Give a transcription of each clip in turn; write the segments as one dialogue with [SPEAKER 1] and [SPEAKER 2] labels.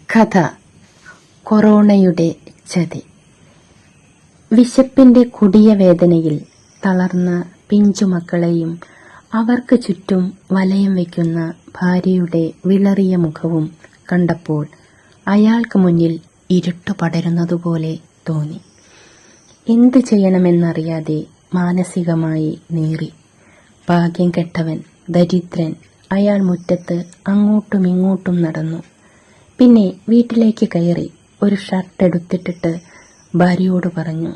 [SPEAKER 1] കഥ കൊറോണയുടെ ചതി. വിശപ്പിന്റെ കൊടിയ വേദനയിൽ തളർന്ന പിഞ്ചുമക്കളെയും അവർക്ക് ചുറ്റും വലയം വയ്ക്കുന്ന ഭാര്യയുടെ വിളറിയ മുഖവും കണ്ടപ്പോൾ അയാൾക്ക് മുന്നിൽ ഇരുട്ടു പടരുന്നതുപോലെ തോന്നി. എന്ത് ചെയ്യണമെന്നറിയാതെ മാനസികമായി നീറി. ഭാഗ്യം കെട്ടവൻ, ദരിദ്രൻ, അയാൾ മുറ്റത്ത് അങ്ങോട്ടും ഇങ്ങോട്ടും നടന്നു. പിന്നെ വീട്ടിലേക്ക് കയറി ഒരു ഷർട്ട് എടുത്തിട്ടിട്ട് ഭാര്യയോട് പറഞ്ഞു,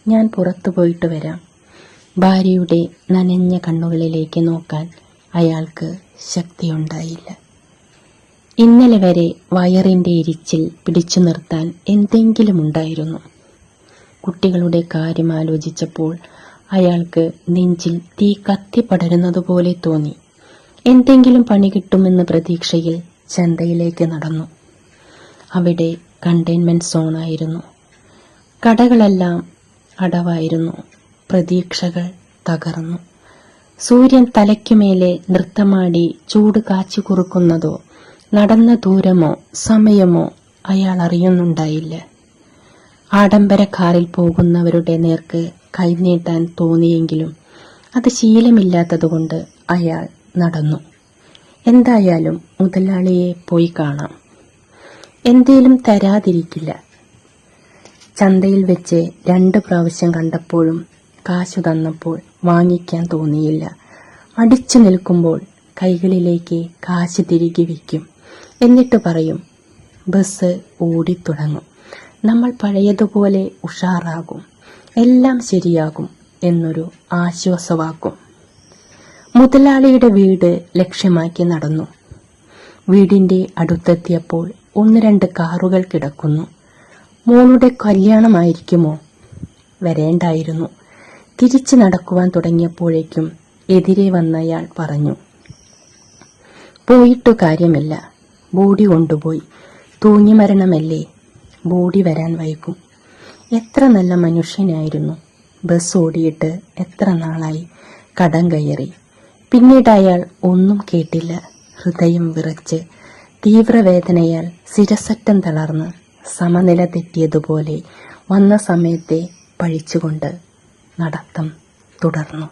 [SPEAKER 1] ഞാൻ പുറത്തു പോയിട്ട് വരാം. ഭാര്യയുടെ നനഞ്ഞ കണ്ണുകളിലേക്ക് നോക്കാൻ അയാൾക്ക് ശക്തിയുണ്ടായില്ല. ഇന്നലെ വരെ വയറിന്റെ എരിച്ചിൽ പിടിച്ചു നിർത്താൻ എന്തെങ്കിലും ഉണ്ടായിരുന്നു. കുട്ടികളുടെ കാര്യം ആലോചിച്ചപ്പോൾ അയാൾക്ക് നെഞ്ചിൽ തീ കത്തിപ്പടരുന്നതുപോലെ തോന്നി. എന്തെങ്കിലും പണി കിട്ടുമെന്ന പ്രതീക്ഷയിൽ ചന്തയിലേക്ക് നടന്നു. അവിടെ കണ്ടെയ്ൻമെന്റ് സോണായിരുന്നു. കടകളെല്ലാം അടവായിരുന്നു. പ്രതീക്ഷകൾ തകർന്നു. സൂര്യൻ തലയ്ക്കുമേലെ നൃത്തമാടി ചൂട് കാച്ചി കുറുക്കുന്നതോ നടന്ന ദൂരമോ സമയമോ അയാൾ അറിയുന്നുണ്ടായില്ല. ആഡംബര കാറിൽ പോകുന്നവരുടെ നേർക്ക് കൈനീട്ടാൻ തോന്നിയെങ്കിലും അത് ശീലമില്ലാത്തതുകൊണ്ട് അയാൾ നടന്നു. എന്തായാലും മുതലാളിയെ പോയി കാണാം, എന്തേലും തരാതിരിക്കില്ല. ചന്തയിൽ വെച്ച് 2 പ്രാവശ്യം കണ്ടപ്പോഴും കാശു തന്നപ്പോൾ വാങ്ങിക്കാൻ തോന്നിയില്ല. അടിച്ചു നിൽക്കുമ്പോൾ കൈകളിലേക്ക് കാശ് തിരികെ വയ്ക്കും. എന്നിട്ട് പറയും, ബസ് ഓടിത്തുടങ്ങും, നമ്മൾ പഴയതുപോലെ ഉഷാറാകും, എല്ലാം ശരിയാകും എന്നൊരു ആശ്വാസവാക്കും. മുതലാളിയുടെ വീട് ലക്ഷ്യമാക്കി നടന്നു. വീടിന്റെ അടുത്തെത്തിയപ്പോൾ 1-2 കാറുകൾ കിടക്കുന്നു. മോളുടെ കല്യാണമായിരിക്കുമോ? വരേണ്ടായിരുന്നു. തിരിച്ചു നടക്കുവാൻ തുടങ്ങിയപ്പോഴേക്കും എതിരെ വന്നയാൾ പറഞ്ഞു, പോയിട്ടു കാര്യമില്ല, ബോഡി കൊണ്ടുപോയി. തൂങ്ങി മരണമല്ലേ, ബോഡി വരാൻ വൈകും. എത്ര നല്ല മനുഷ്യനായിരുന്നു. ബസ് ഓടിയിട്ട് എത്ര നാളായി. കടം കയറി. പിന്നീട് അയാൾ ഒന്നും കേട്ടില്ല. ഹൃദയം വിറച്ച് തീവ്രവേദനയാൽ ശിരസറ്റം തളർന്ന് സമനില തെറ്റിയതുപോലെ വന്ന സമയത്തെ പഴിച്ചുകൊണ്ട് നടത്തം തുടർന്നു.